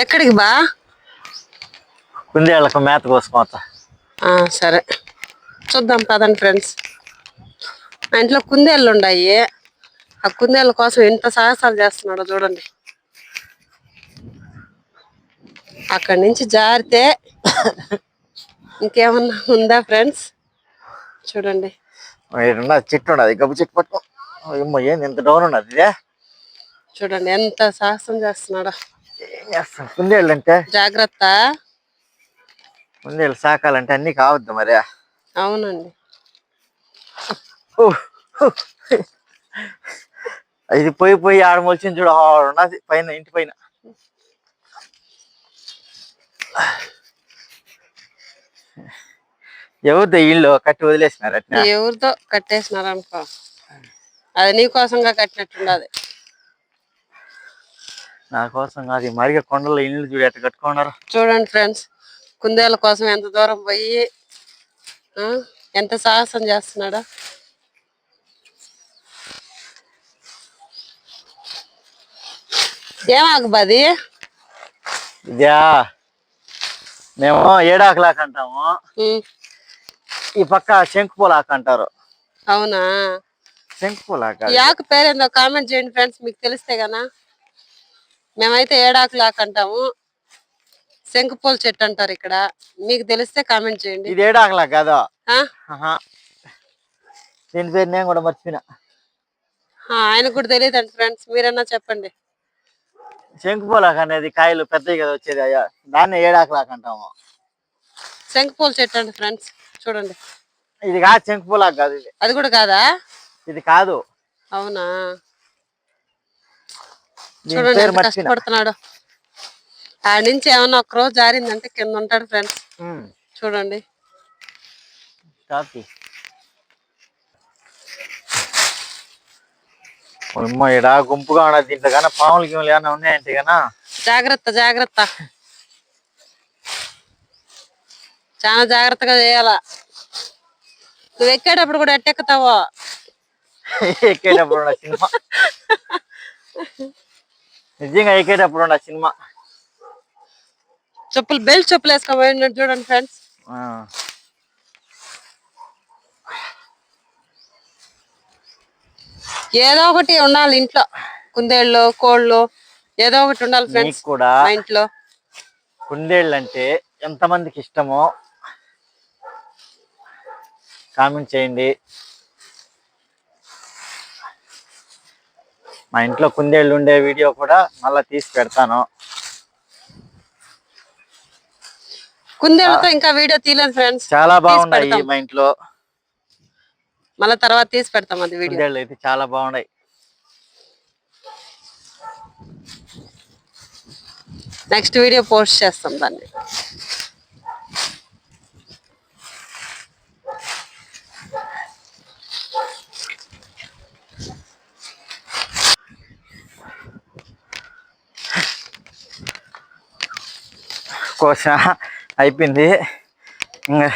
ఎక్కడికి బా? కుందేళ్ళకు మేత కోసుకోతా. సరే చూద్దాం పదండి ఫ్రెండ్స్. మా ఇంట్లో కుందేళ్ళు ఉన్నాయి. ఆ కుందేళ్ళ కోసం ఎంత సాహసాలు చేస్తున్నాడో చూడండి. అక్కడి నుంచి జారితే ఇంకేమన్నా ఉందా ఫ్రెండ్స్? చూడండి చెట్టు ఉండదు, గబ్బు చెట్టు పట్టుకో. ఏంది ఎంత డౌన్ ఉన్నది. చూడండి ఎంత సాహసం చేస్తున్నాడో. ఏం చేస్తాం కుందేళ్ళు అంటే. జాగ్రత్త. కుందేళ్ళు సాకాలంటే అన్ని కావద్దు మరి. అవునండి. ఇది పోయి పోయి ఆడ మొలిచింది చూడ ఉన్నది పైన, ఇంటి పైన. ఎవరిదో ఇల్లు కట్టి వదిలేసినారు. ఎవరితో కట్టేసినారు అనుకో, అది నీ కోసంగా కట్టినట్టుండదు. నా కోసం కాదు, మరిగా కొండల్లో ఇల్లు చూడు ఎట్ట కట్టుకున్నారు. చూడండి ఫ్రెండ్స్, కుందేళ్ళ కోసం ఎంత దూరం పోయి ఎంత సాహసం చేస్తున్నాడో. ఏమాకు బాది ఇదా మేము ఏడాకులాక అంటాము, ఈ పక్క శంకుపోలాక అంటారు. అవునా? శంకుపోలాక. ఈ ఆకు పేరేందో కామెంట్ చేయండి ఫ్రెండ్స్, మీకు తెలిస్తే గనా. మేమైతే ఏడాకులాక అంటాము, శంకుపూల చెట్టు అంటారు ఇక్కడ. మీకు తెలిస్తే కామెంట్ చేయండి. ఇది ఏడాకులా కాదు, దీని పేరు నేను కూడా మర్చిపోయినా. ఆయనకు కూడా తెలియదు అండి ఫ్రెండ్స్, మీరన్నా చెప్పండి. శంకుపోలాక అనేది కాయలు పెద్దవి కదా వచ్చేది, అయ్యా దాన్ని ఏడాకులాక అంటాము. శంకుపూల చెట్టు అండి ఫ్రెండ్స్, చూడండి. ఇది కాదు శంకుపోలాక కాదు, ఇది. అది కూడా కాదా? ఇది కాదు. అవునా? చూడండి ఎంత కష్టపడుతున్నాడు. ఆడ నుంచి ఏమన్నా ఒక రోజు జారిందంటే కింద ఉంటాడు ఫ్రెండ్స్. చూడండి. ఇడా గుంపుగా ఉన్నది, దీంట్లో కానీ పాములు గిములు ఏమైనా ఉన్నాయంటే కన్నా జాగ్రత్త జాగ్రత్త, చాలా జాగ్రత్తగా చేయాలా. నువ్వు ఎక్కేటప్పుడు కూడా ఎట్టెక్కుతావో. ఎక్కేటప్పుడు ఉన్న సినిమా, నిజంగా ఎక్కేటప్పుడు ఉన్న సినిమా. చెప్పులు బెల్ట్ చెప్పులు వేసుకోబోయినట్టు చూడండి ఫ్రెండ్స్. ఏదో ఒకటి ఉండాలి ఇంట్లో, కుందేళ్ళు కోళ్ళు ఏదో ఒకటి ఉండాలి ఫ్రెండ్స్ కూడా మా ఇంట్లో. కుందేళ్ళు అంటే ఎంతమందికి ఇష్టమో కామెంట్ చేయండి. మా ఇంట్లో కుందేళ్ళు ఉండే వీడియో కూడా మళ్ళీ తీసి పెడతాను. కుందేళ్ళతో ఇంకా వీడియో తీయలేదు ఫ్రెండ్స్, చాలా బాగున్నాయి మా ఇంట్లో. మళ్ళీ తర్వాత తీసి పెడతాం అది వీడియో. కుందేళ్ళు అయితే చాలా బాగున్నాయి. నెక్స్ట్ వీడియో పోస్ట్ చేస్తాం దాన్ని. కోస అయిపోయింది, ఇంకా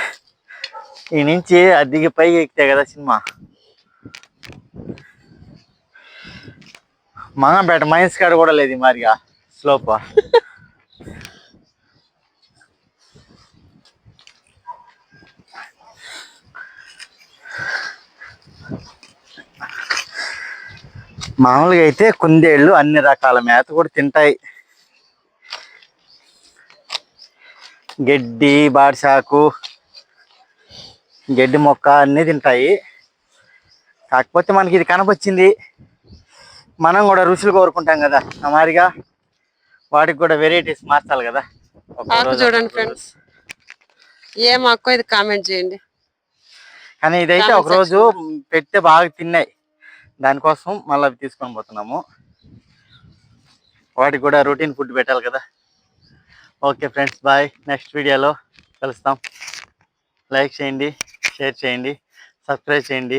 ఈ నుంచి దిగి పైకి ఎక్కితే కదా సినిమా. మంగంపేట మైన్స్ కాడ కూడా లేదు మారిగా స్లోప్. మామూలుగా అయితే కుందేళ్ళు అన్ని రకాల మేత కూడా తింటాయి. గడ్డి, బాడిసాకు, గడ్డి మొక్క అన్నీ తింటాయి. కాకపోతే మనకి ఇది కనపచ్చింది, మనం కూడా రుచులు కోరుకుంటాం కదా, ఆ మాదిరిగా వాటికి కూడా వెరైటీస్ మార్చాలి కదా. చూడండి ఫ్రెండ్స్, ఏం ఆకు ఇది కామెంట్ చేయండి. కానీ ఇదైతే ఒకరోజు పెడితే బాగా తిన్నాయి, దానికోసం మళ్ళీ అవి తీసుకొని పోతున్నాము. వాటికి కూడా రొటీన్ ఫుడ్ పెట్టాలి కదా. Okay friends, bye. నెక్స్ట్ వీడియోలో కలుస్తాం. లైక్ చేయండి, షేర్ చేయండి, సబ్స్క్రైబ్ చేయండి.